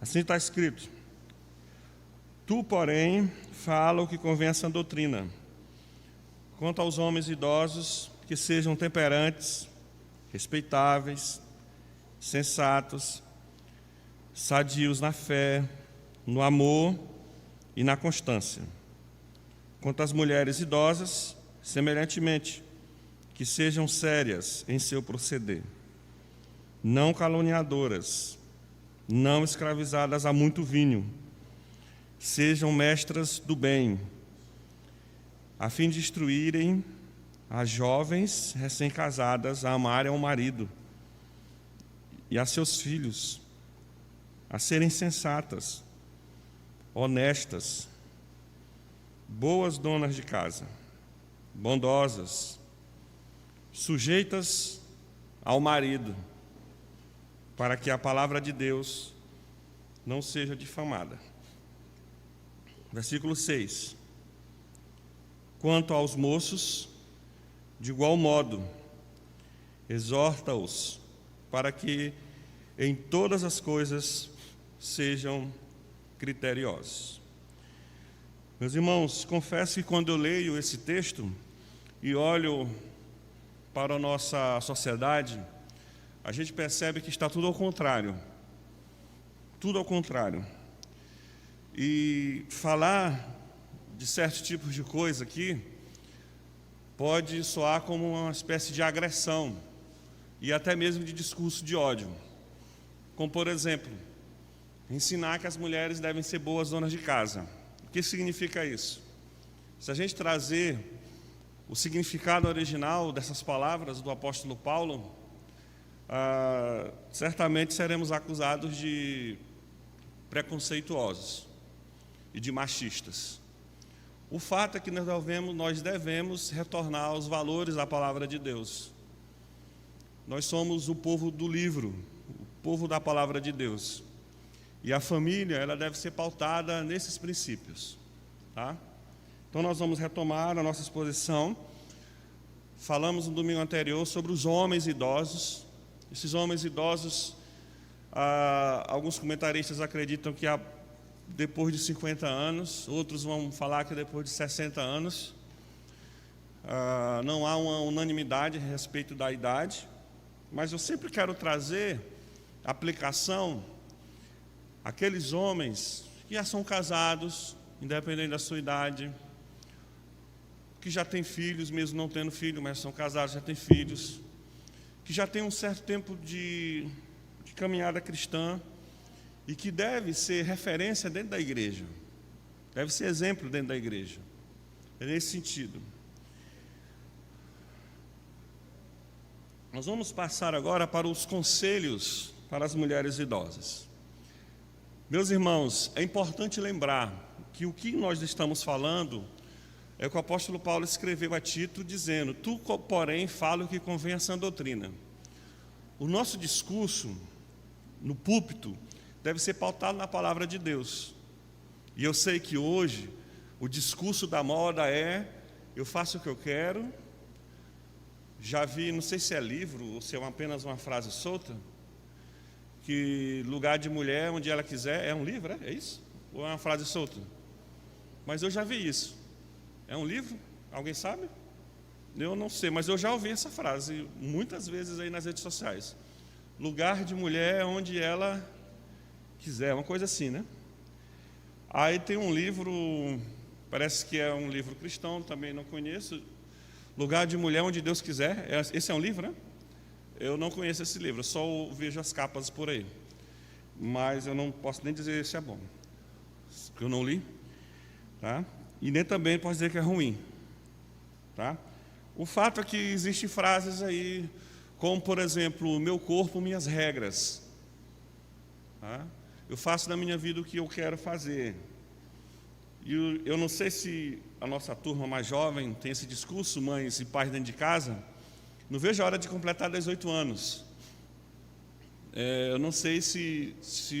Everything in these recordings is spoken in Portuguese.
Assim está escrito: tu, porém, fala o que convém à sã doutrina. Quanto aos homens idosos, que sejam temperantes, respeitáveis, sensatos, sadios na fé, no amor e na constância. Quanto às mulheres idosas, semelhantemente, que sejam sérias em seu proceder, não caluniadoras, não escravizadas a muito vinho, sejam mestras do bem, a fim de instruírem as jovens recém-casadas a amarem ao marido e a seus filhos, a serem sensatas, honestas, boas donas de casa, bondosas, sujeitas ao marido, para que a palavra de Deus não seja difamada. Versículo 6. Quanto aos moços, de igual modo, exorta-os para que em todas as coisas sejam criteriosos. Meus irmãos, confesso que quando eu leio esse texto e olho para a nossa sociedade, a gente percebe que está tudo ao contrário. Tudo ao contrário. E falar de certos tipos de coisa aqui pode soar como uma espécie de agressão e até mesmo de discurso de ódio. Como, por exemplo, ensinar que as mulheres devem ser boas donas de casa. O que significa isso? Se a gente trazer o significado original dessas palavras do apóstolo Paulo, certamente seremos acusados de preconceituosos e de machistas. O fato é que nós devemos retornar aos valores da palavra de Deus. Nós somos o povo do livro, o povo da palavra de Deus. E a família, ela deve ser pautada nesses princípios. Tá? Então nós vamos retomar a nossa exposição. Falamos no domingo anterior sobre os homens idosos. Esses homens idosos, alguns comentaristas acreditam que depois de 50 anos, outros vão falar que depois de 60 anos. Não há uma unanimidade a respeito da idade, mas eu sempre quero trazer aplicação àqueles homens que já são casados, independente da sua idade, que já têm filhos, mesmo não tendo filho, mas são casados, já têm filhos, que já têm um certo tempo de caminhada cristã e que deve ser referência dentro da igreja, deve ser exemplo dentro da igreja. É nesse sentido. Nós vamos passar agora para os conselhos para as mulheres idosas. Meus irmãos, é importante lembrar que o que nós estamos falando é o que o apóstolo Paulo escreveu a Tito, dizendo: tu, porém, fala o que convém à sã doutrina. O nosso discurso no púlpito deve ser pautado na palavra de Deus. E eu sei que hoje o discurso da moda é: eu faço o que eu quero. Já vi, não sei se é livro ou se é apenas uma frase solta, que lugar de mulher onde ela quiser. É um livro, é isso? Ou é uma frase solta? Mas eu já vi isso. É um livro? Alguém sabe? Eu não sei, mas eu já ouvi essa frase muitas vezes aí nas redes sociais. Lugar de mulher onde ela quiser, uma coisa assim, né? Aí tem um livro, parece que é um livro cristão, também não conheço. Lugar de mulher onde Deus quiser. Esse é um livro, né? Eu não conheço esse livro, eu só vejo as capas por aí. Mas eu não posso nem dizer se é bom, porque eu não li, tá? E nem também posso dizer que é ruim, tá? O fato é que existem frases aí, como, por exemplo, meu corpo, minhas regras. Tá? Eu faço na minha vida o que eu quero fazer. E eu não sei se a nossa turma mais jovem tem esse discurso, mães e pais dentro de casa. Não vejo a hora de completar 18 anos. Eu não sei se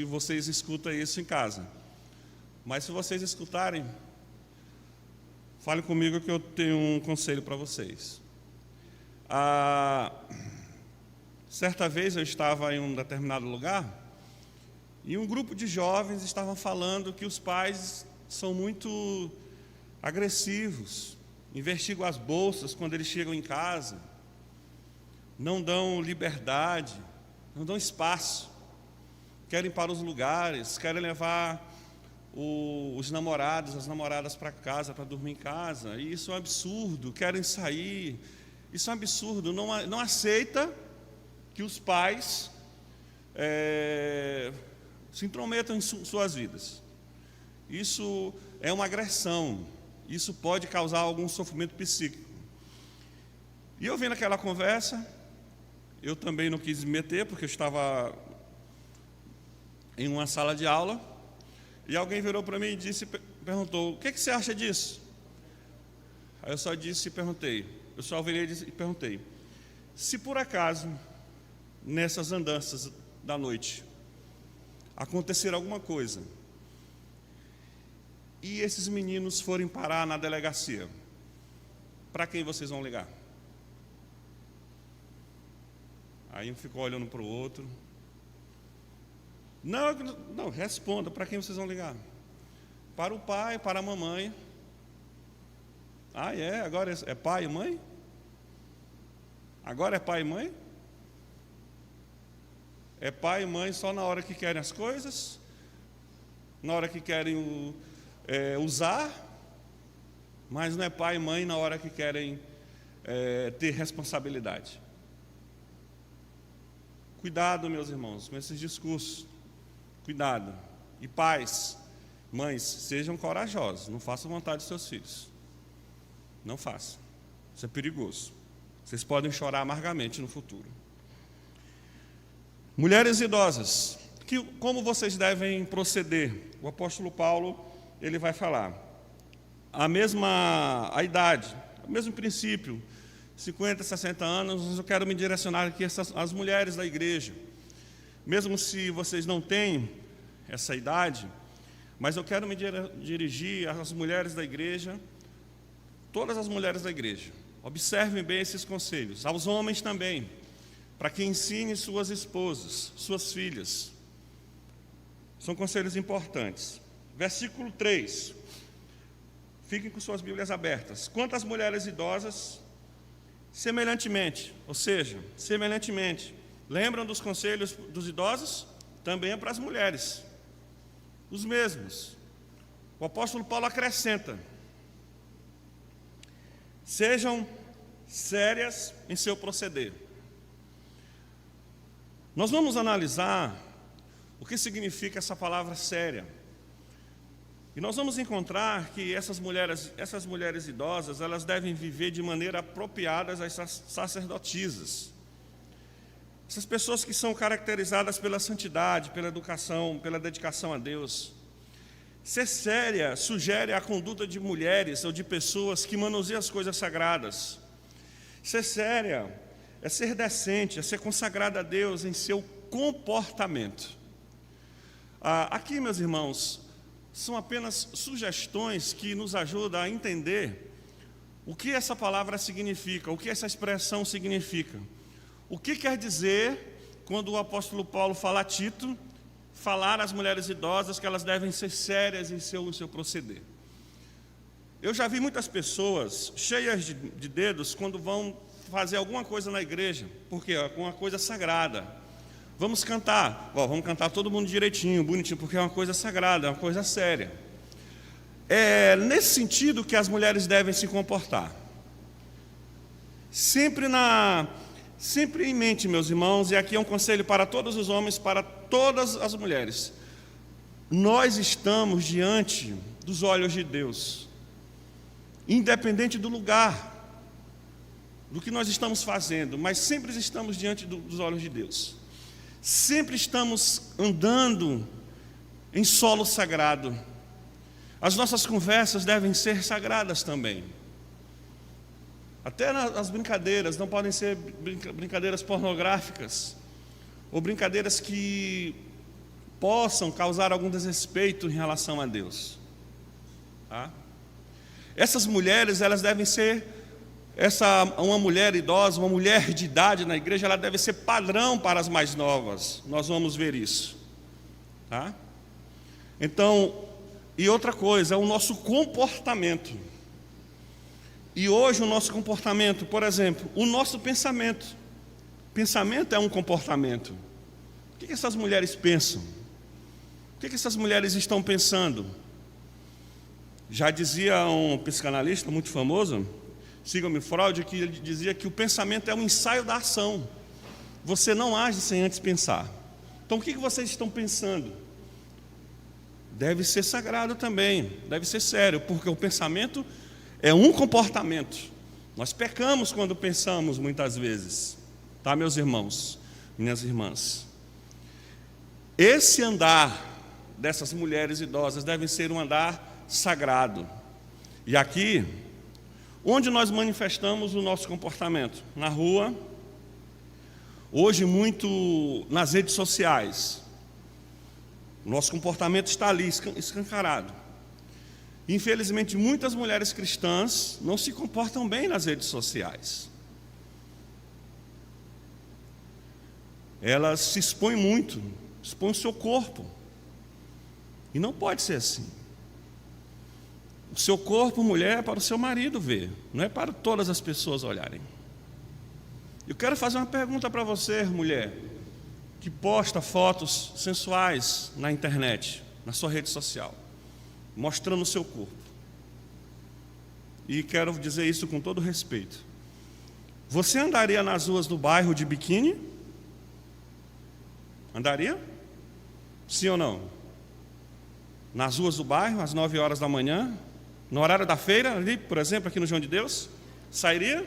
vocês escutam isso em casa. Mas se vocês escutarem, fale comigo que eu tenho um conselho para vocês. Certa vez eu estava em um determinado lugar E um grupo de jovens estavam falando que os pais são muito agressivos, investigam as bolsas quando eles chegam em casa, não dão liberdade, não dão espaço, querem ir para os lugares, querem levar os namorados, as namoradas para casa, para dormir em casa, e isso é um absurdo, querem sair, isso é um absurdo, não aceita que os pais se intrometam em suas vidas. Isso é uma agressão, isso pode causar algum sofrimento psíquico. E eu vendo aquela conversa, eu também não quis me meter, porque eu estava em uma sala de aula, e alguém virou para mim e perguntou: o que você acha disso? Aí eu só disse e perguntei, eu só virei e perguntei: se por acaso, nessas andanças da noite, acontecer alguma coisa, e esses meninos forem parar na delegacia, para quem vocês vão ligar? Aí um ficou olhando para o outro. Não, responda, para quem vocês vão ligar? Para o pai, para a mamãe. Ah, agora é pai e mãe? Agora é pai e mãe? É pai e mãe só na hora que querem as coisas? Na hora que querem usar? Mas não é pai e mãe na hora que querem ter responsabilidade. Cuidado, meus irmãos, com esses discursos. Cuidado. E pais, mães, sejam corajosos. Não façam vontade dos seus filhos. Não façam. Isso é perigoso. Vocês podem chorar amargamente no futuro. Mulheres idosas, como vocês devem proceder? O apóstolo Paulo, ele vai falar. A idade, o mesmo princípio, 50, 60 anos, eu quero me direcionar aqui às mulheres da igreja. Mesmo se vocês não têm essa idade, mas eu quero me dirigir às mulheres da igreja, todas as mulheres da igreja. Observem bem esses conselhos. Aos homens também, para que ensine suas esposas, suas filhas. São conselhos importantes. Versículo 3. Fiquem com suas Bíblias abertas. Quanto às mulheres idosas, semelhantemente, ou seja, semelhantemente, lembram dos conselhos dos idosos? Também é para as mulheres, os mesmos. O apóstolo Paulo acrescenta: sejam sérias em seu proceder. Nós vamos analisar o que significa essa palavra séria. E nós vamos encontrar que essas mulheres idosas, elas devem viver de maneira apropriada às sacerdotisas. Essas pessoas que são caracterizadas pela santidade, pela educação, pela dedicação a Deus. Ser séria sugere a conduta de mulheres ou de pessoas que manuseiam as coisas sagradas. Ser séria é ser decente, é ser consagrada a Deus em seu comportamento. Aqui, meus irmãos, são apenas sugestões que nos ajudam a entender o que essa palavra significa, o que essa expressão significa. O que quer dizer quando o apóstolo Paulo fala a Tito, falar às mulheres idosas que elas devem ser sérias em seu proceder. Eu já vi muitas pessoas cheias de dedos quando vão fazer alguma coisa na igreja, porque é uma coisa sagrada. Vamos cantar, vamos cantar todo mundo direitinho, bonitinho, porque é uma coisa sagrada, é uma coisa séria. É nesse sentido que as mulheres devem se comportar. Sempre em mente, meus irmãos, e aqui é um conselho para todos os homens, para todas as mulheres. Nós estamos diante dos olhos de Deus, independente do lugar, do que nós estamos fazendo, mas sempre estamos diante dos olhos de Deus. Sempre estamos andando em solo sagrado. As nossas conversas devem ser sagradas também. Até as brincadeiras não podem ser brincadeiras pornográficas ou brincadeiras que possam causar algum desrespeito em relação a Deus. Tá? Essas mulheres, elas devem ser, uma mulher idosa, uma mulher de idade na igreja, ela deve ser padrão para as mais novas. Nós vamos ver isso. tá? Então, e outra coisa, é o nosso comportamento. E hoje o nosso comportamento, por exemplo, o nosso pensamento. Pensamento é um comportamento. O que essas mulheres pensam? O que essas mulheres estão pensando? Já dizia um psicanalista muito famoso, Sigmund Freud, que ele dizia que o pensamento é um ensaio da ação. Você não age sem antes pensar. Então o que vocês estão pensando? Deve ser sagrado também, deve ser sério, porque o pensamento é um comportamento. Nós pecamos quando pensamos muitas vezes, tá, meus irmãos, minhas irmãs? Esse andar dessas mulheres idosas deve ser um andar sagrado. E aqui, onde nós manifestamos o nosso comportamento? Na rua, hoje muito nas redes sociais. Nosso comportamento está ali, escancarado. Infelizmente, muitas mulheres cristãs não se comportam bem nas redes sociais. Elas se expõem muito, expõem o seu corpo. E não pode ser assim. O seu corpo, mulher, é para o seu marido ver, não é para todas as pessoas olharem. Eu quero fazer uma pergunta para você, mulher, que posta fotos sensuais na internet, na sua rede social, mostrando o seu corpo. E quero dizer isso com todo respeito. Você andaria nas ruas do bairro de biquíni? Andaria? Sim ou não? Nas ruas do bairro, às 9 horas da manhã, no horário da feira, ali, por exemplo, aqui no João de Deus, sairia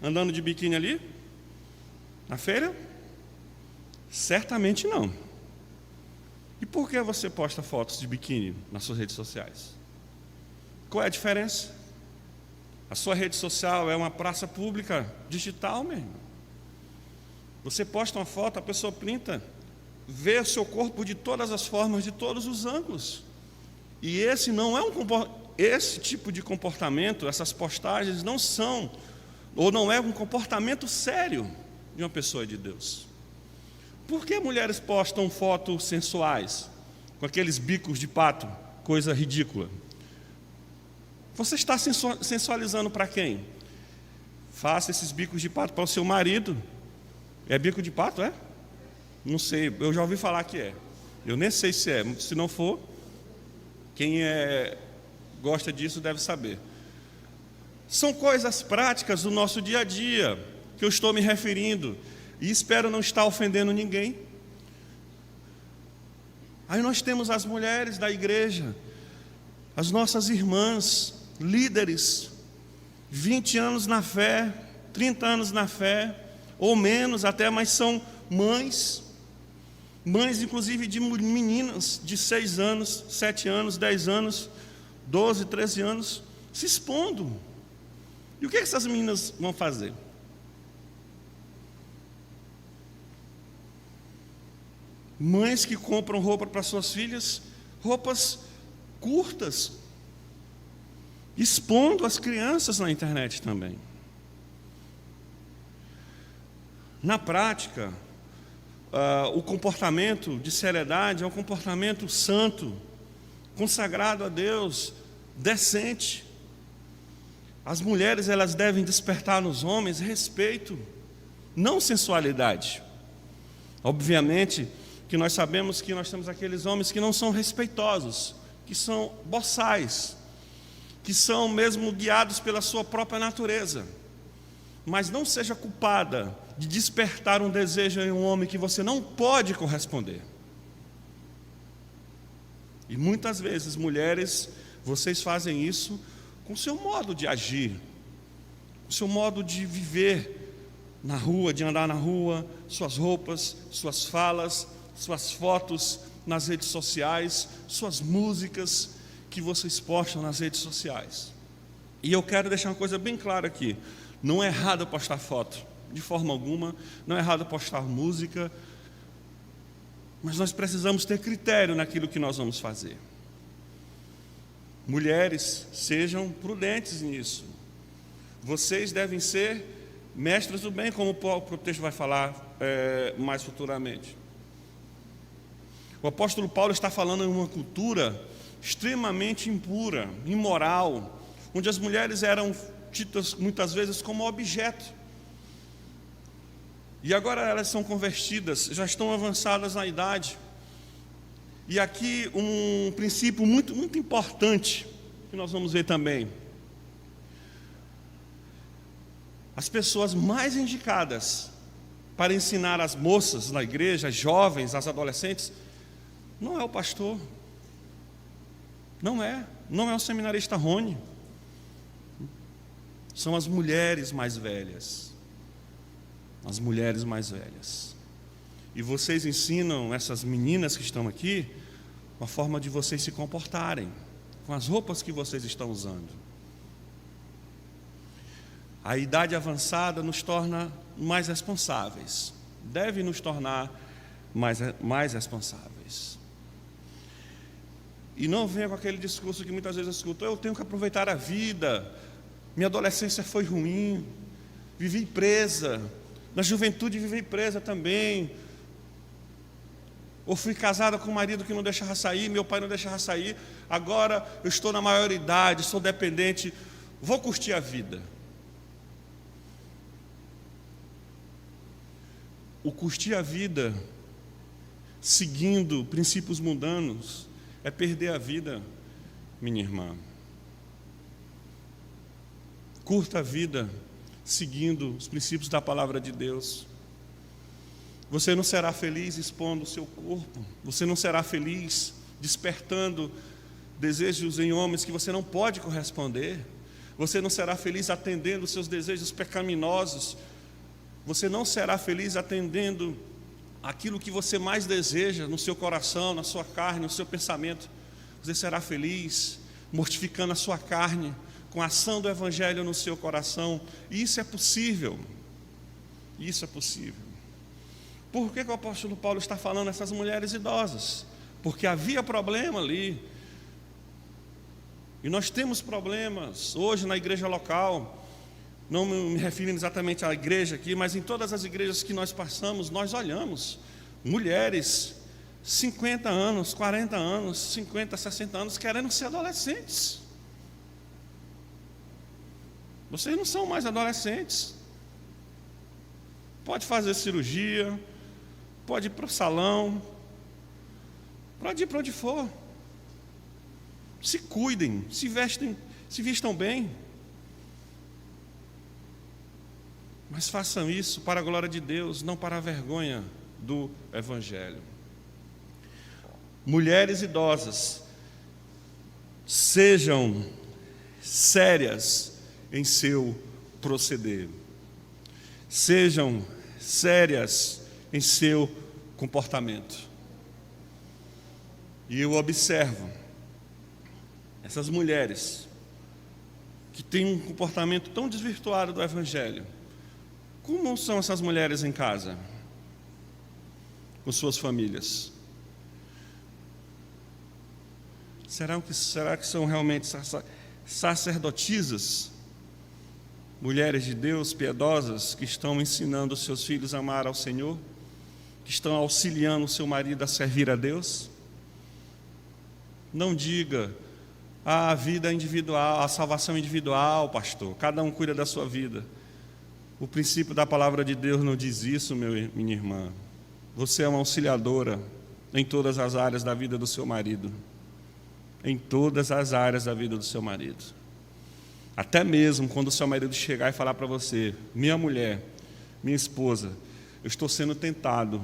andando de biquíni ali, na feira? Certamente não. E por que você posta fotos de biquíni nas suas redes sociais? Qual é a diferença? A sua rede social é uma praça pública digital mesmo. Você posta uma foto, a pessoa printa, vê o seu corpo de todas as formas, de todos os ângulos. E esse não é esse tipo de comportamento, essas postagens não são, ou não é um comportamento sério de uma pessoa de Deus. Por que mulheres postam fotos sensuais, com aqueles bicos de pato, coisa ridícula? Você está sensualizando para quem? Faça esses bicos de pato para o seu marido. É bico de pato, é? Não sei, eu já ouvi falar que é. Eu nem sei se é, se não for, quem gosta disso deve saber. São coisas práticas do nosso dia a dia que eu estou me referindo. E espero não estar ofendendo ninguém. Aí nós temos as mulheres da igreja, as nossas irmãs, líderes, 20 anos na fé, 30 anos na fé, ou menos até, mas são mães inclusive de meninas de 6 anos, 7 anos, 10 anos, 12, 13 anos, se expondo. E o que essas meninas vão fazer? Mães que compram roupa para suas filhas, roupas curtas, expondo as crianças na internet também. Na prática, o comportamento de seriedade é um comportamento santo, consagrado a Deus, decente. As mulheres, elas devem despertar nos homens respeito, não sensualidade. Obviamente que nós sabemos que nós temos aqueles homens que não são respeitosos, que são boçais, que são mesmo guiados pela sua própria natureza. Mas não seja culpada de despertar um desejo em um homem que você não pode corresponder. E muitas vezes, mulheres, vocês fazem isso com o seu modo de agir, o seu modo de viver na rua, de andar na rua, suas roupas, suas falas, suas fotos nas redes sociais, suas músicas que vocês postam nas redes sociais. E eu quero deixar uma coisa bem clara aqui: não é errado postar foto, de forma alguma, não é errado postar música, mas nós precisamos ter critério naquilo que nós vamos fazer. Mulheres, sejam prudentes nisso. Vocês devem ser mestras do bem, como o texto vai falar mais futuramente. O apóstolo Paulo está falando em uma cultura extremamente impura, imoral, onde as mulheres eram tidas muitas vezes como objeto. E agora elas são convertidas, já estão avançadas na idade. E aqui um princípio muito, muito importante que nós vamos ver também. As pessoas mais indicadas para ensinar as moças na igreja, as jovens, as adolescentes, não é o pastor, não é o seminarista Rony, são as mulheres mais velhas, e vocês ensinam essas meninas que estão aqui, uma forma de vocês se comportarem, com as roupas que vocês estão usando. A idade avançada nos torna mais responsáveis, deve nos tornar mais responsáveis. E não venha com aquele discurso que muitas vezes eu escuto: eu tenho que aproveitar a vida, minha adolescência foi ruim, vivi presa, na juventude vivi presa também, ou fui casada com um marido que não deixava sair, meu pai não deixava sair, agora eu estou na maioridade, sou dependente, vou curtir a vida. O curtir a vida, seguindo princípios mundanos, é perder a vida, minha irmã. Curta a vida, seguindo os princípios da palavra de Deus. Você não será feliz expondo o seu corpo, você não será feliz despertando desejos em homens que você não pode corresponder, você não será feliz atendendo os seus desejos pecaminosos, você não será feliz atendendo aquilo que você mais deseja no seu coração, na sua carne, no seu pensamento. Você será feliz mortificando a sua carne com a ação do Evangelho no seu coração. E isso é possível. Isso é possível. Por que o apóstolo Paulo está falando a essas mulheres idosas? Porque havia problema ali. E nós temos problemas hoje na igreja local. Não me refiro exatamente à igreja aqui, mas em todas as igrejas que nós passamos, nós olhamos mulheres 50 anos, 40 anos, 50, 60 anos, querendo ser adolescentes. Vocês não são mais adolescentes. Pode fazer cirurgia, pode ir para o salão, pode ir para onde for. Se cuidem, se vistam bem. Mas façam isso para a glória de Deus, não para a vergonha do Evangelho. Mulheres idosas, sejam sérias em seu proceder. Sejam sérias em seu comportamento. E eu observo essas mulheres que têm um comportamento tão desvirtuado do Evangelho. Como são essas mulheres em casa, com suas famílias? Será que são realmente sacerdotisas? Mulheres de Deus, piedosas, que estão ensinando os seus filhos a amar ao Senhor? Que estão auxiliando o seu marido a servir a Deus? Não diga: a vida individual, a salvação individual, pastor, cada um cuida da sua vida. O princípio da palavra de Deus não diz isso, minha irmã. Você é uma auxiliadora em todas as áreas da vida do seu marido. Em todas as áreas da vida do seu marido. Até mesmo quando o seu marido chegar e falar para você: minha mulher, minha esposa, eu estou sendo tentado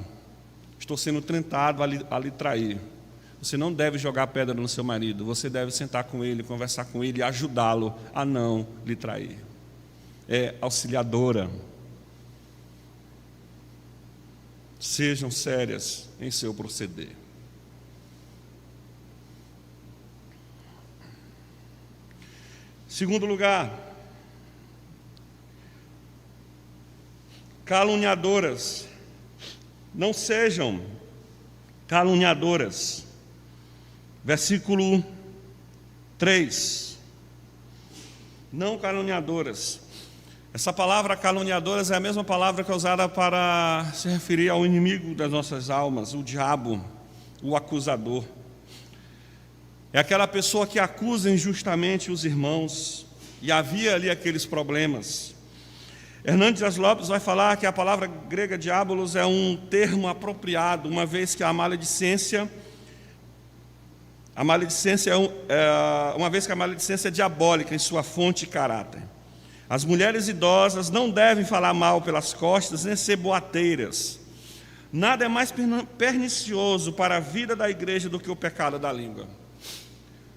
a lhe trair. Você não deve jogar pedra no seu marido, você deve sentar com ele, conversar com ele e ajudá-lo a não lhe trair. É auxiliadora. Sejam sérias em seu proceder. Segundo lugar, caluniadoras. Não sejam caluniadoras. Versículo 3. Não caluniadoras. Essa palavra caluniadoras é a mesma palavra que é usada para se referir ao inimigo das nossas almas, o diabo. o acusador. É aquela pessoa que acusa injustamente os irmãos, e havia ali aqueles problemas. Hernandes Dias Lopes vai falar que a palavra grega diabolos é um termo apropriado, uma vez que a maledicência é diabólica em sua fonte e caráter. As mulheres idosas não devem falar mal pelas costas, nem ser boateiras. Nada é mais pernicioso para a vida da igreja do que o pecado da língua.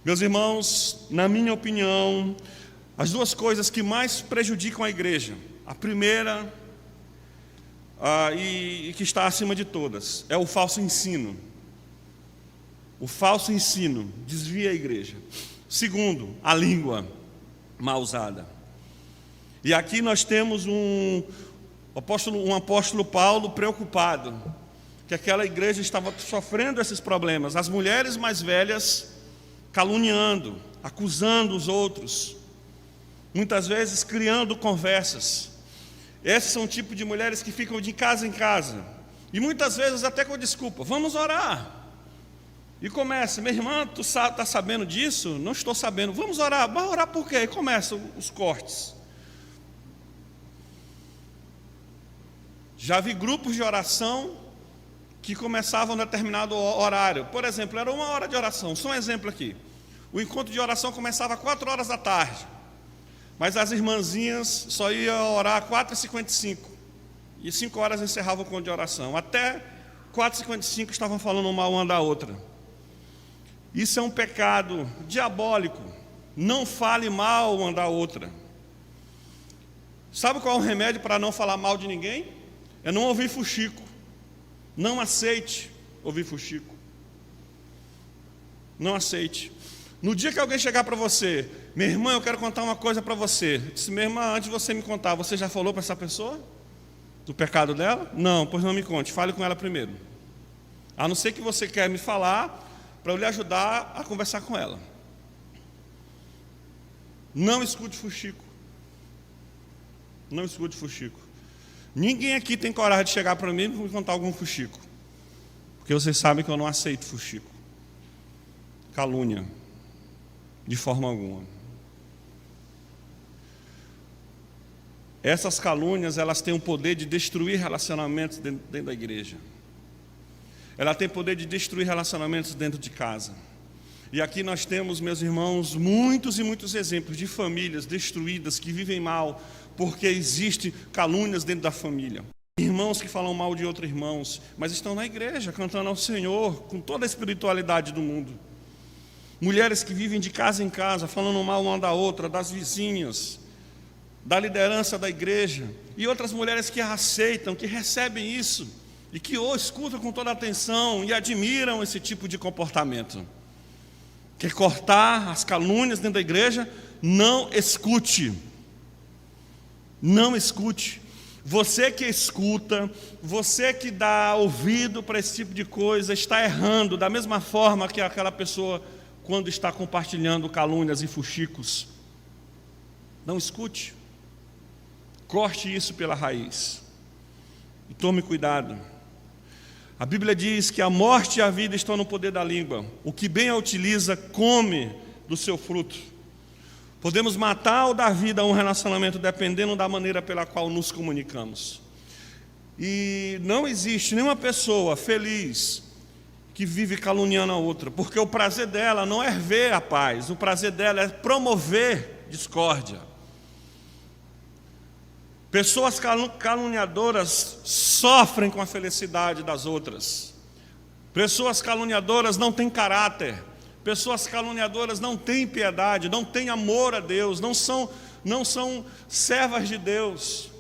Meus irmãos, na minha opinião, as duas coisas que mais prejudicam a igreja, a primeira, e que está acima de todas, é o falso ensino. O falso ensino desvia a igreja. Segundo, a língua mal usada. E aqui nós temos um apóstolo Paulo preocupado, que aquela igreja estava sofrendo esses problemas. As mulheres mais velhas caluniando, acusando os outros, muitas vezes criando conversas. Esses são o tipo de mulheres que ficam de casa em casa, e muitas vezes até com desculpa: vamos orar. E começa: minha irmã, tu está sabendo disso? Não estou sabendo. Vamos orar. Vai orar por quê? E começam os cortes. Já vi grupos de oração que começavam em determinado horário. Por exemplo, era 1 hora de oração. Só um exemplo aqui. O encontro de oração começava às 4 horas da tarde. Mas as irmãzinhas só iam orar às 4h55. E 5 horas encerravam o encontro de oração. Até 4h55 estavam falando mal uma da outra. Isso é um pecado diabólico. Não fale mal uma da outra. Sabe qual é o remédio para não falar mal de ninguém? É não ouvir fuxico. Não aceite ouvir fuxico. Não aceite. No dia que alguém chegar para você: minha irmã, eu quero contar uma coisa para você. Eu disse: minha irmã, antes de você me contar, você já falou para essa pessoa do pecado dela? Não, pois não me conte, fale com ela primeiro. A não ser que você quer me falar para eu lhe ajudar a conversar com ela. Não escute fuxico. Não escute fuxico. Ninguém aqui tem coragem de chegar para mim e me contar algum fuxico, porque vocês sabem que eu não aceito fuxico. Calúnia, de forma alguma. Essas calúnias, elas têm o poder de destruir relacionamentos dentro da igreja. Ela tem poder de destruir relacionamentos dentro de casa. E aqui nós temos, meus irmãos, muitos e muitos exemplos de famílias destruídas, que vivem mal, porque existem calúnias dentro da família. Irmãos que falam mal de outros irmãos, mas estão na igreja, cantando ao Senhor, com toda a espiritualidade do mundo. Mulheres que vivem de casa em casa, falando mal uma da outra, das vizinhas, da liderança da igreja. E outras mulheres que aceitam, que recebem isso, e que escutam com toda atenção e admiram esse tipo de comportamento. Quer cortar as calúnias dentro da igreja? Não escute. Não escute. Você que escuta, você que dá ouvido para esse tipo de coisa, está errando da mesma forma que aquela pessoa quando está compartilhando calúnias e fuxicos. Não escute. Corte isso pela raiz. E tome cuidado. A Bíblia diz que a morte e a vida estão no poder da língua. O que bem a utiliza, come do seu fruto. Podemos matar ou dar vida a um relacionamento dependendo da maneira pela qual nos comunicamos. E não existe nenhuma pessoa feliz que vive caluniando a outra, porque o prazer dela não é ver a paz, o prazer dela é promover discórdia. Pessoas caluniadoras sofrem com a felicidade das outras. Pessoas caluniadoras não têm caráter. Pessoas caluniadoras não têm piedade, não têm amor a Deus, não são servas de Deus,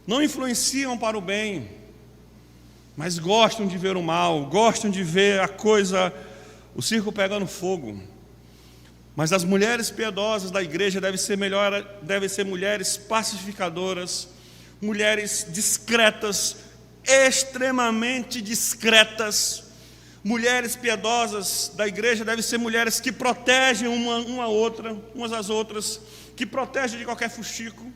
não influenciam para o bem, mas gostam de ver o mal, gostam de ver o circo pegando fogo. Mas as mulheres piedosas da igreja devem ser mulheres pacificadoras, mulheres discretas, extremamente discretas. Mulheres piedosas da igreja devem ser mulheres que protegem umas às outras, que protegem de qualquer fuxico.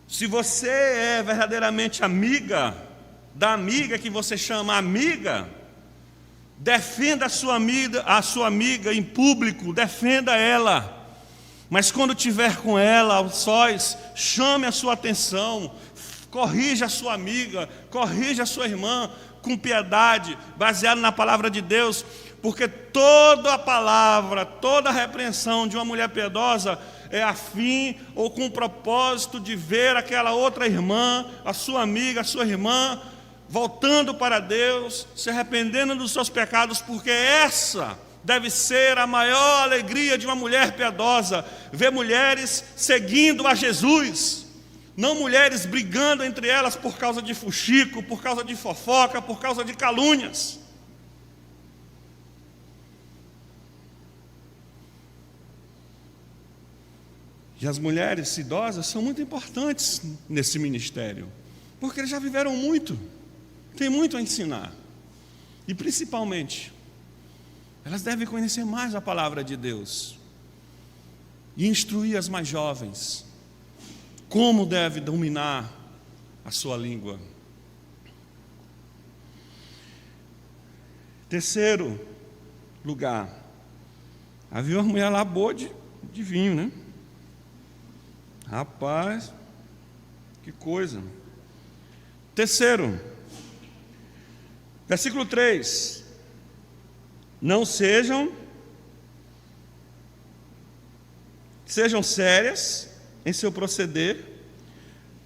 Se você é verdadeiramente amiga da amiga que você chama amiga, defenda a sua amiga em público, defenda ela. Mas quando estiver com ela aos sós, chame a sua atenção, corrija a sua amiga, corrija a sua irmã com piedade, baseado na palavra de Deus, porque toda a palavra, toda a repreensão de uma mulher piedosa é a fim ou com o propósito de ver aquela outra irmã, a sua amiga, a sua irmã, voltando para Deus, se arrependendo dos seus pecados, porque essa deve ser a maior alegria de uma mulher piedosa, ver mulheres seguindo a Jesus, não mulheres brigando entre elas por causa de fuxico, por causa de fofoca, por causa de calúnias. E as mulheres idosas são muito importantes nesse ministério, porque eles já viveram muito, têm muito a ensinar, e principalmente, elas devem conhecer mais a palavra de Deus e instruir as mais jovens como deve dominar a sua língua. Terceiro lugar, havia uma mulher lá boa de vinho, né? Rapaz, que coisa. Terceiro, versículo 3. Não sejam sérias em seu proceder,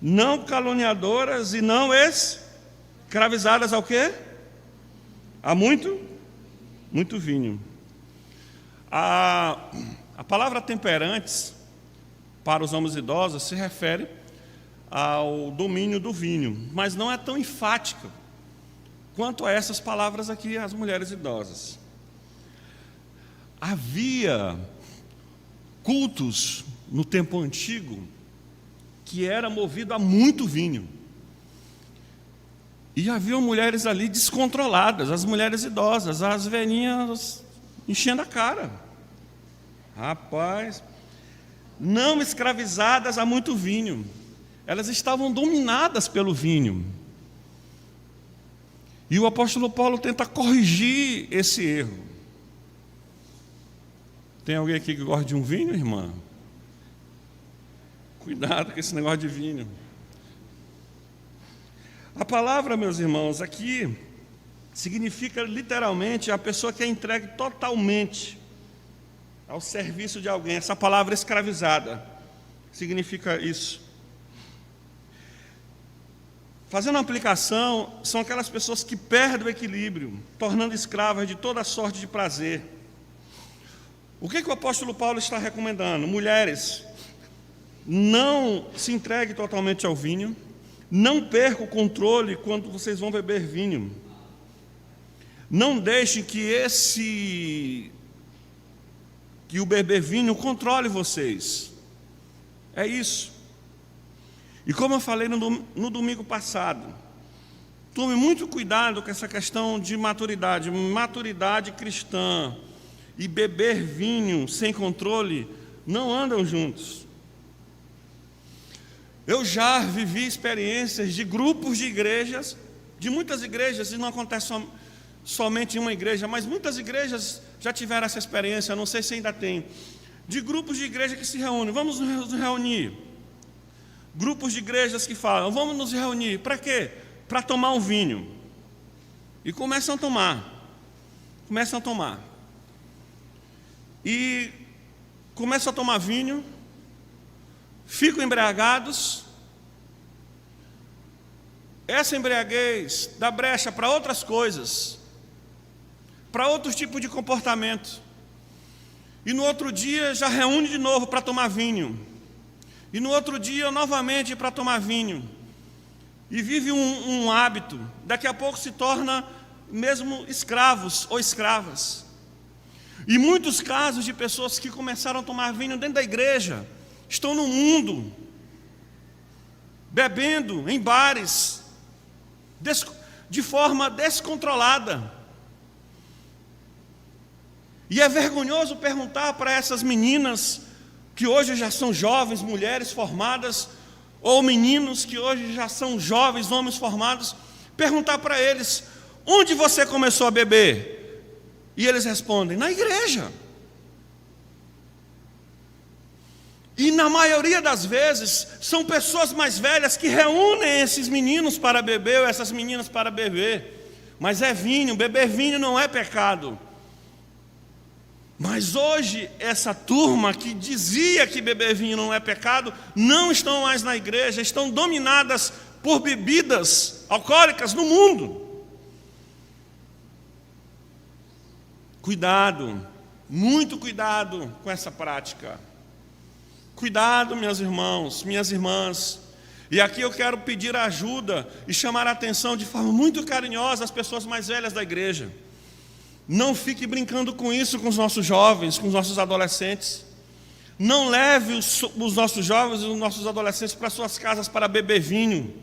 não caluniadoras e não escravizadas ao quê? A muito vinho. A palavra temperantes para os homens idosos se refere ao domínio do vinho, mas não é tão enfática quanto a essas palavras aqui, as mulheres idosas. Havia cultos no tempo antigo que era movido a muito vinho. E havia mulheres ali descontroladas, as mulheres idosas, as velhinhas enchendo a cara. Rapaz, não escravizadas a muito vinho. Elas estavam dominadas pelo vinho. E o apóstolo Paulo tenta corrigir esse erro. Tem alguém aqui que gosta de um vinho, irmã? Cuidado com esse negócio de vinho. A palavra, meus irmãos, aqui significa literalmente a pessoa que é entregue totalmente ao serviço de alguém. Essa palavra escravizada significa isso. Fazendo uma aplicação, são aquelas pessoas que perdem o equilíbrio, tornando escravas de toda sorte de prazer. O que o apóstolo Paulo está recomendando? Mulheres, não se entregue totalmente ao vinho, não perca o controle quando vocês vão beber vinho. Não deixem que o beber vinho controle vocês. É isso. E como eu falei no domingo passado, tome muito cuidado com essa questão de maturidade cristã e beber vinho sem controle não andam juntos. Eu já vivi experiências de grupos de igrejas, de muitas igrejas, e não acontece somente em uma igreja, mas muitas igrejas já tiveram essa experiência, não sei se ainda tem, de grupos de igreja que se reúnem, vamos nos reunir. Grupos de igrejas que falam, vamos nos reunir, para quê? Para tomar um vinho. E começam a tomar. E começam a tomar vinho, ficam embriagados. Essa embriaguez dá brecha para outras coisas, para outros tipos de comportamento. E no outro dia já reúne de novo para tomar vinho. E no outro dia novamente para tomar vinho. E vive um hábito. Daqui a pouco se torna mesmo escravos ou escravas. E muitos casos de pessoas que começaram a tomar vinho dentro da igreja, estão no mundo, bebendo em bares, de forma descontrolada. E é vergonhoso perguntar para essas meninas, que hoje já são jovens, mulheres formadas, ou meninos que hoje já são jovens, homens formados, perguntar para eles, onde você começou a beber? E eles respondem: na igreja. E na maioria das vezes, são pessoas mais velhas que reúnem esses meninos para beber, ou essas meninas para beber. Mas é vinho, beber vinho não é pecado. Mas hoje, essa turma que dizia que beber vinho não é pecado, não estão mais na igreja, estão dominadas por bebidas alcoólicas no mundo. Cuidado, muito cuidado com essa prática. Cuidado, meus irmãos, minhas irmãs. E aqui eu quero pedir ajuda e chamar a atenção de forma muito carinhosa às pessoas mais velhas da igreja. Não fique brincando com isso com os nossos jovens, com os nossos adolescentes. Não leve os nossos jovens e os nossos adolescentes para suas casas para beber vinho,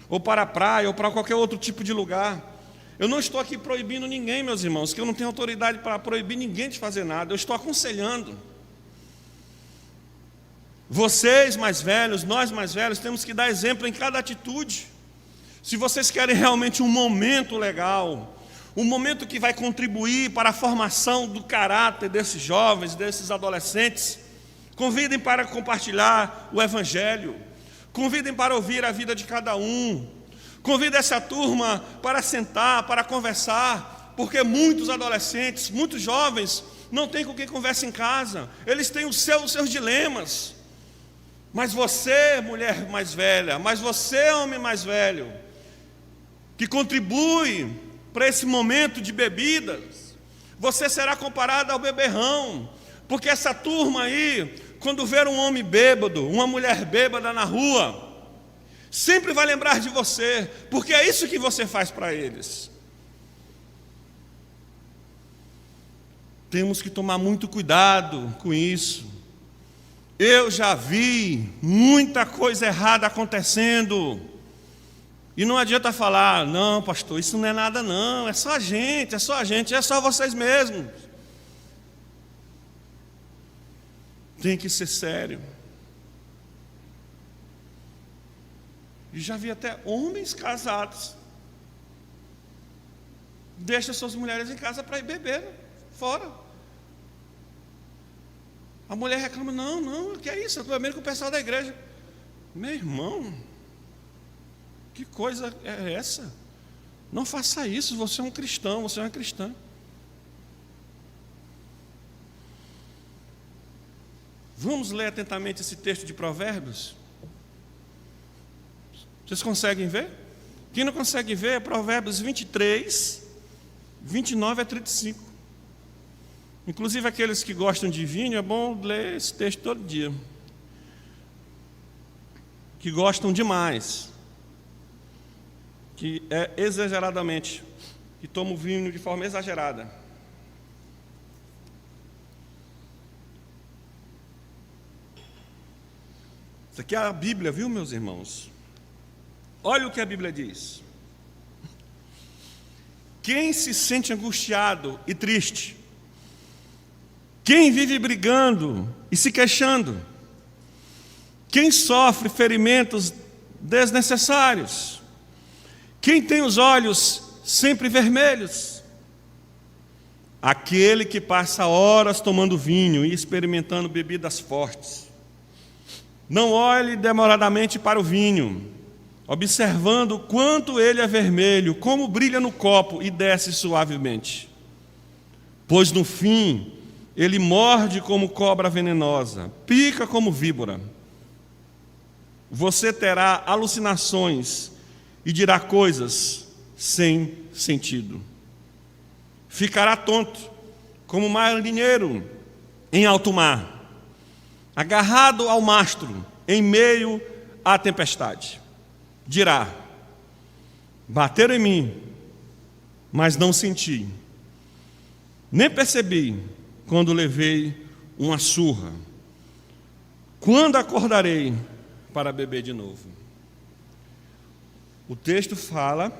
ou para a praia, ou para qualquer outro tipo de lugar. Eu não estou aqui proibindo ninguém, meus irmãos, que eu não tenho autoridade para proibir ninguém de fazer nada. Eu estou aconselhando. Vocês mais velhos, nós mais velhos, temos que dar exemplo em cada atitude. Se vocês querem realmente um momento legal, um momento que vai contribuir para a formação do caráter desses jovens, desses adolescentes, convidem para compartilhar o Evangelho, convidem para ouvir a vida de cada um, convidem essa turma para sentar, para conversar, porque muitos adolescentes, muitos jovens, não têm com quem conversar em casa, eles têm os seus dilemas. Mas você, mulher mais velha, mas você, homem mais velho, que contribui para esse momento de bebidas, você será comparado ao beberrão, porque essa turma aí, quando ver um homem bêbado, uma mulher bêbada na rua, sempre vai lembrar de você, porque é isso que você faz para eles. Temos que tomar muito cuidado com isso. Eu já vi muita coisa errada acontecendo. E não adianta falar: não, pastor, isso não é nada não, é só a gente, é só vocês mesmos. Tem que ser sério. E já vi até homens casados deixam suas mulheres em casa para ir beber fora. A mulher reclama: não, que é isso? Eu estou bebendo com o pessoal da igreja. Meu irmão, que coisa é essa? Não faça isso, você é um cristão, você é uma cristã. Vamos ler atentamente esse texto de Provérbios? Vocês conseguem ver? Quem não consegue ver é Provérbios 23, 29 a 35. Inclusive aqueles que gostam de vinho, é bom ler esse texto todo dia. Que gostam demais. Que é exageradamente, que tomam o vinho de forma exagerada. Isso aqui é a Bíblia, viu, meus irmãos? Olha o que a Bíblia diz. Quem se sente angustiado e triste, quem vive brigando e se queixando, quem sofre ferimentos desnecessários, quem tem os olhos sempre vermelhos, aquele que passa horas tomando vinho e experimentando bebidas fortes. Não olhe demoradamente para o vinho, observando o quanto ele é vermelho, como brilha no copo e desce suavemente. Pois no fim, ele morde como cobra venenosa, pica como víbora. Você terá alucinações e dirá coisas sem sentido. Ficará tonto, como marinheiro em alto mar, agarrado ao mastro, em meio à tempestade. Dirá: bateram em mim, mas não senti, nem percebi quando levei uma surra. Quando acordarei para beber de novo? O texto fala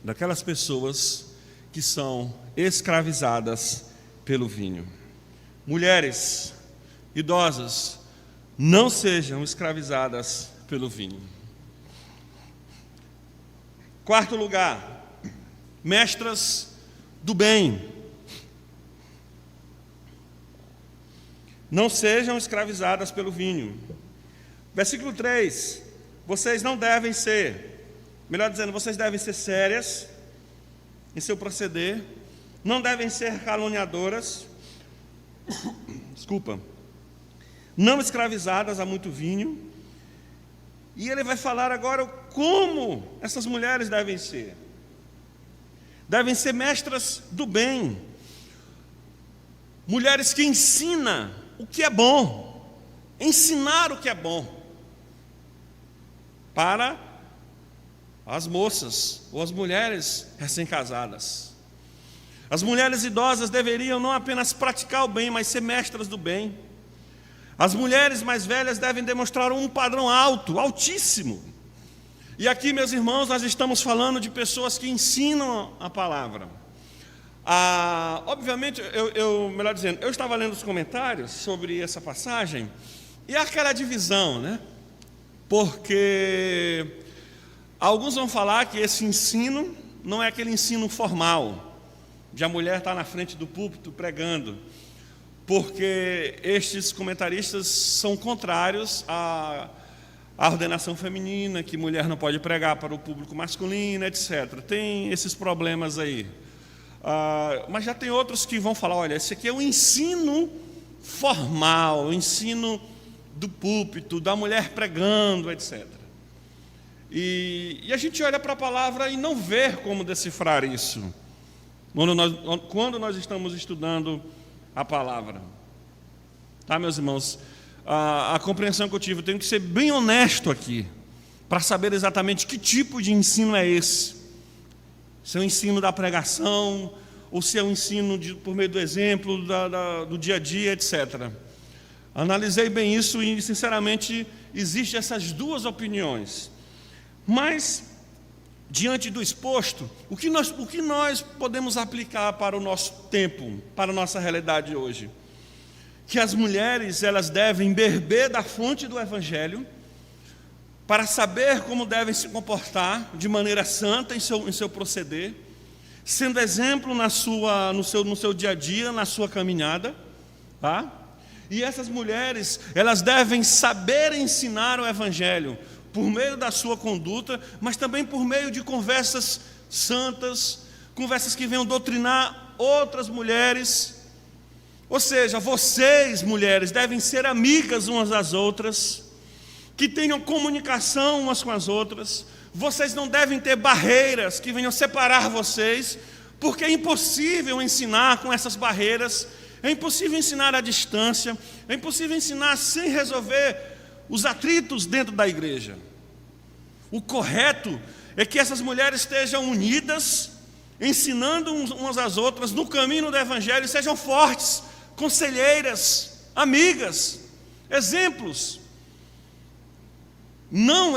daquelas pessoas que são escravizadas pelo vinho. Mulheres idosas, não sejam escravizadas pelo vinho. Quarto lugar, mestras do bem. Não sejam escravizadas pelo vinho. Versículo 3. Vocês não devem ser, melhor dizendo, vocês devem ser sérias em seu proceder, não devem ser caluniadoras, desculpa, não escravizadas a muito vinho. E ele vai falar agora como essas mulheres devem ser. Devem ser mestras do bem, mulheres que ensinam o que é bom, ensinar o que é bom para as moças ou as mulheres recém-casadas. As mulheres idosas deveriam não apenas praticar o bem, mas ser mestras do bem. As mulheres mais velhas devem demonstrar um padrão alto, altíssimo. E aqui, meus irmãos, nós estamos falando de pessoas que ensinam a palavra. Obviamente, melhor dizendo, eu estava lendo os comentários sobre essa passagem, e aquela divisão, né? Porque alguns vão falar que esse ensino não é aquele ensino formal, de a mulher estar na frente do púlpito pregando, porque estes comentaristas são contrários à ordenação feminina, que mulher não pode pregar para o público masculino, etc. Tem esses problemas aí. Mas já tem outros que vão falar, olha, esse aqui é o ensino formal, o ensino do púlpito, da mulher pregando, etc. E a gente olha para a palavra e não vê como decifrar isso, quando nós estamos estudando a palavra. Tá, meus irmãos? A compreensão que eu tive, eu tenho que ser bem honesto aqui, para saber exatamente que tipo de ensino é esse. Se é o ensino da pregação, ou se é o ensino por meio do exemplo, do dia a dia, etc. Analisei bem isso e, sinceramente, existem essas duas opiniões. Mas, diante do exposto, o que nós podemos aplicar para o nosso tempo, para a nossa realidade hoje? Que as mulheres, elas devem beber da fonte do Evangelho, para saber como devem se comportar de maneira santa em seu proceder, sendo exemplo no seu dia a dia, na sua caminhada, tá? E essas mulheres, elas devem saber ensinar o Evangelho, por meio da sua conduta, mas também por meio de conversas santas, conversas que venham doutrinar outras mulheres. Ou seja, vocês, mulheres, devem ser amigas umas das outras, que tenham comunicação umas com as outras. Vocês não devem ter barreiras que venham separar vocês, porque é impossível ensinar com essas barreiras, é impossível ensinar à distância, é impossível ensinar sem resolver os atritos dentro da igreja. O correto é que essas mulheres estejam unidas, ensinando umas às outras no caminho do Evangelho, sejam fortes, conselheiras, amigas, exemplos. Não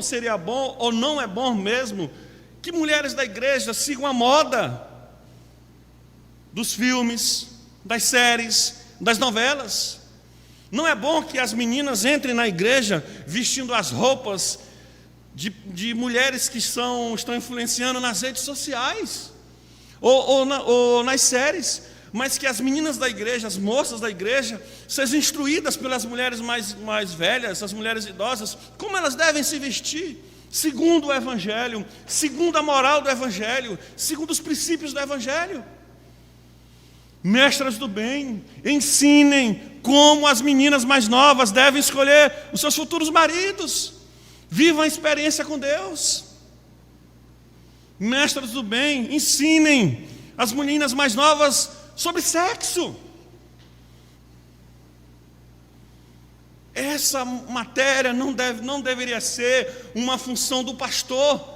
seria bom, ou não é bom mesmo, que mulheres da igreja sigam a moda dos filmes, das séries, das novelas. Não é bom que as meninas entrem na igreja vestindo as roupas de mulheres que estão influenciando nas redes sociais ou nas séries, mas que as meninas da igreja, as moças da igreja, sejam instruídas pelas mulheres mais velhas, as mulheres idosas, como elas devem se vestir, segundo o Evangelho, segundo a moral do Evangelho, segundo os princípios do Evangelho. Mestras do bem, ensinem como as meninas mais novas devem escolher os seus futuros maridos. Vivam a experiência com Deus. Mestras do bem, ensinem as meninas mais novas sobre sexo. Essa matéria não deveria ser uma função do pastor.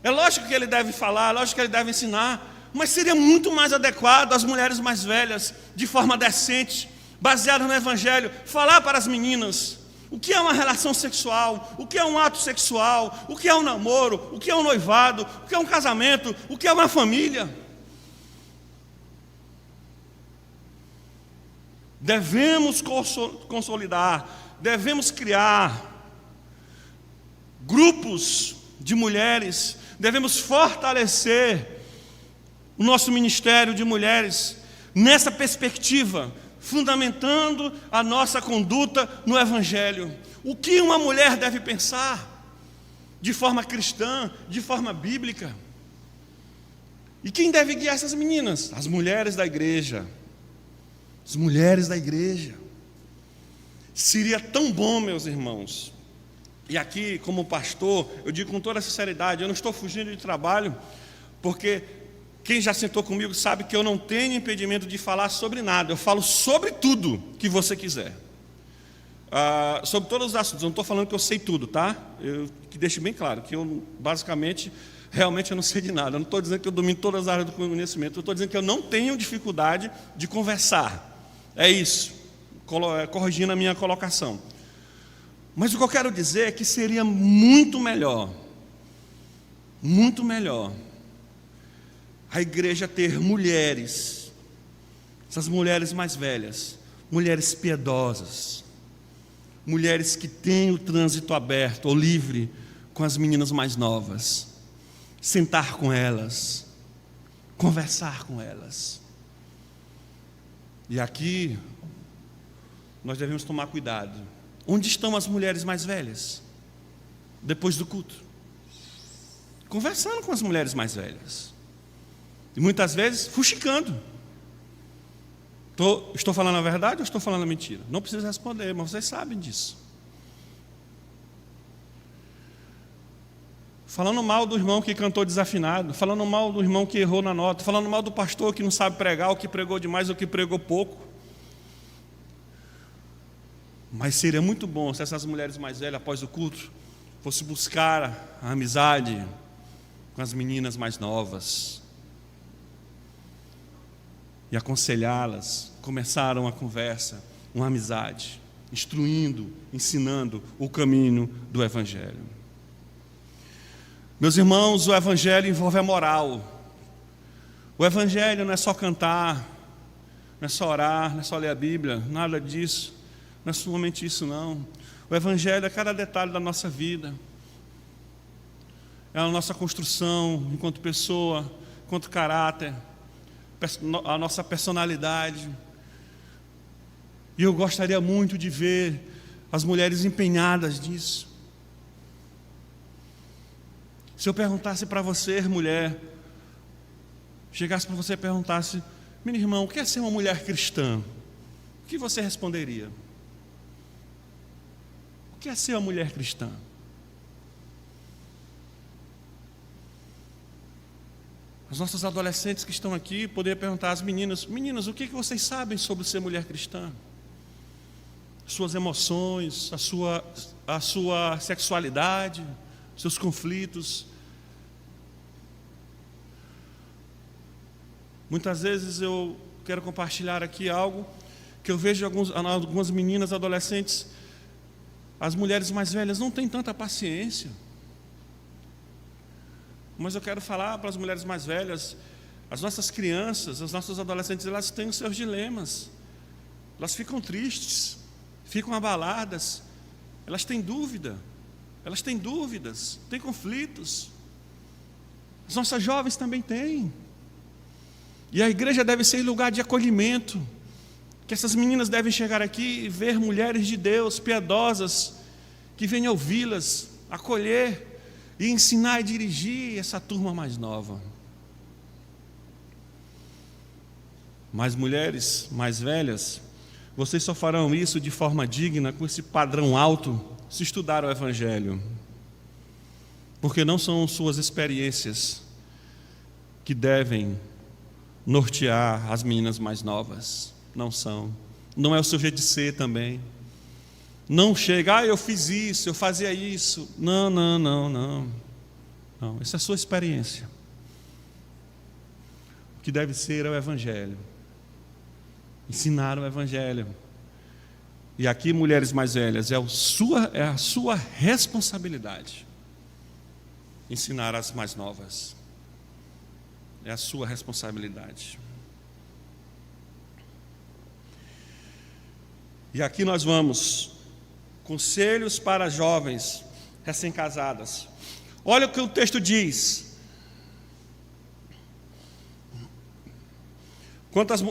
É lógico que ele deve falar, é lógico que ele deve ensinar, mas seria muito mais adequado as mulheres mais velhas, de forma decente, baseada no Evangelho, falar para as meninas o que é uma relação sexual, o que é um ato sexual, o que é um namoro, o que é um noivado, o que é um casamento, o que é uma família. Devemos consolidar, devemos criar grupos de mulheres, devemos fortalecer o nosso ministério de mulheres nessa perspectiva, fundamentando a nossa conduta no Evangelho. O que uma mulher deve pensar de forma cristã, de forma bíblica? E quem deve guiar essas meninas? As mulheres da igreja. As mulheres da igreja. Seria tão bom, meus irmãos, e aqui, como pastor, eu digo com toda sinceridade, eu não estou fugindo de trabalho, porque quem já sentou comigo sabe que eu não tenho impedimento de falar sobre nada, eu falo sobre tudo que você quiser, sobre todos os assuntos. Eu não estou falando que eu sei tudo, tá? Que deixe bem claro, que eu basicamente, realmente eu não sei de nada. Eu não estou dizendo que eu domino todas as áreas do conhecimento, eu estou dizendo que eu não tenho dificuldade de conversar, é isso, corrigindo a minha colocação. Mas o que eu quero dizer é que seria muito melhor, a igreja ter mulheres, essas mulheres mais velhas, mulheres piedosas, mulheres que têm o trânsito aberto ou livre com as meninas mais novas, sentar com elas, conversar com elas. E aqui nós devemos tomar cuidado. Onde estão as mulheres mais velhas? Depois do culto, conversando com as mulheres mais velhas, e muitas vezes fuxicando. Estou falando a verdade ou estou falando a mentira? Não precisa responder, mas vocês sabem disso. Falando mal do irmão que cantou desafinado, falando mal do irmão que errou na nota, falando mal do pastor que não sabe pregar, ou que pregou demais, ou que pregou pouco. Mas seria muito bom se essas mulheres mais velhas, após o culto, fossem buscar a amizade com as meninas mais novas e aconselhá-las, começaram uma conversa, uma amizade, instruindo, ensinando o caminho do Evangelho. Meus irmãos, o Evangelho envolve a moral. O Evangelho não é só cantar, não é só orar, não é só ler a Bíblia, nada disso. Não é somente isso, não. O Evangelho é cada detalhe da nossa vida. É a nossa construção enquanto pessoa, enquanto caráter, a nossa personalidade. E eu gostaria muito de ver as mulheres empenhadas nisso. Se eu perguntasse para você, mulher, chegasse para você e perguntasse: meu irmão, o que é ser uma mulher cristã? O que você responderia? O que é ser uma mulher cristã? Os nossos adolescentes que estão aqui poderiam perguntar às meninas: meninas, o que vocês sabem sobre ser mulher cristã? Suas emoções, a sua sexualidade, seus conflitos. Muitas vezes eu quero compartilhar aqui algo que eu vejo algumas meninas adolescentes. As mulheres mais velhas não têm tanta paciência. Mas eu quero falar para as mulheres mais velhas: as nossas crianças, os nossos adolescentes, elas têm os seus dilemas. Elas ficam tristes, ficam abaladas, elas têm dúvidas, têm conflitos. As nossas jovens também têm. E a igreja deve ser lugar de acolhimento, que essas meninas devem chegar aqui e ver mulheres de Deus, piedosas, que venham ouvi-las, acolher e ensinar e dirigir essa turma mais nova. Mas mulheres mais velhas, vocês só farão isso de forma digna, com esse padrão alto, se estudar o Evangelho. Porque não são suas experiências que devem nortear as meninas mais novas. Não são. Não é o seu jeito de ser também. Não chega: eu fiz isso, eu fazia isso. Não. Essa é a sua experiência. O que deve ser é o Evangelho. Ensinar o Evangelho. E aqui, mulheres mais velhas, é a sua responsabilidade ensinar as mais novas. É a sua responsabilidade. E aqui nós vamos, conselhos para jovens recém-casadas. Olha o que o texto diz: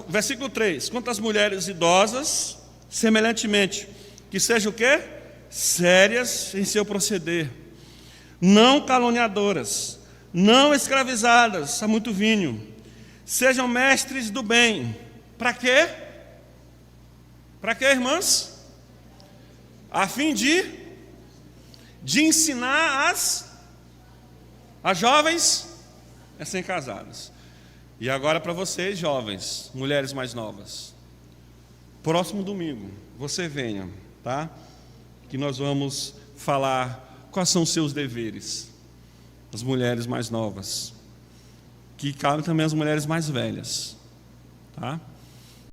Versículo 3. Quanto às mulheres idosas, semelhantemente, que sejam o quê? Sérias em seu proceder, não caluniadoras, não escravizadas a muito vinho, sejam mestres do bem. Para quê? Para quê, irmãs? A fim de ensinar as jovens recém-casadas. E agora para vocês, jovens, mulheres mais novas. Próximo domingo, você venha, tá? Que nós vamos falar quais são os seus deveres. As mulheres mais novas. Que cabem também as mulheres mais velhas, tá?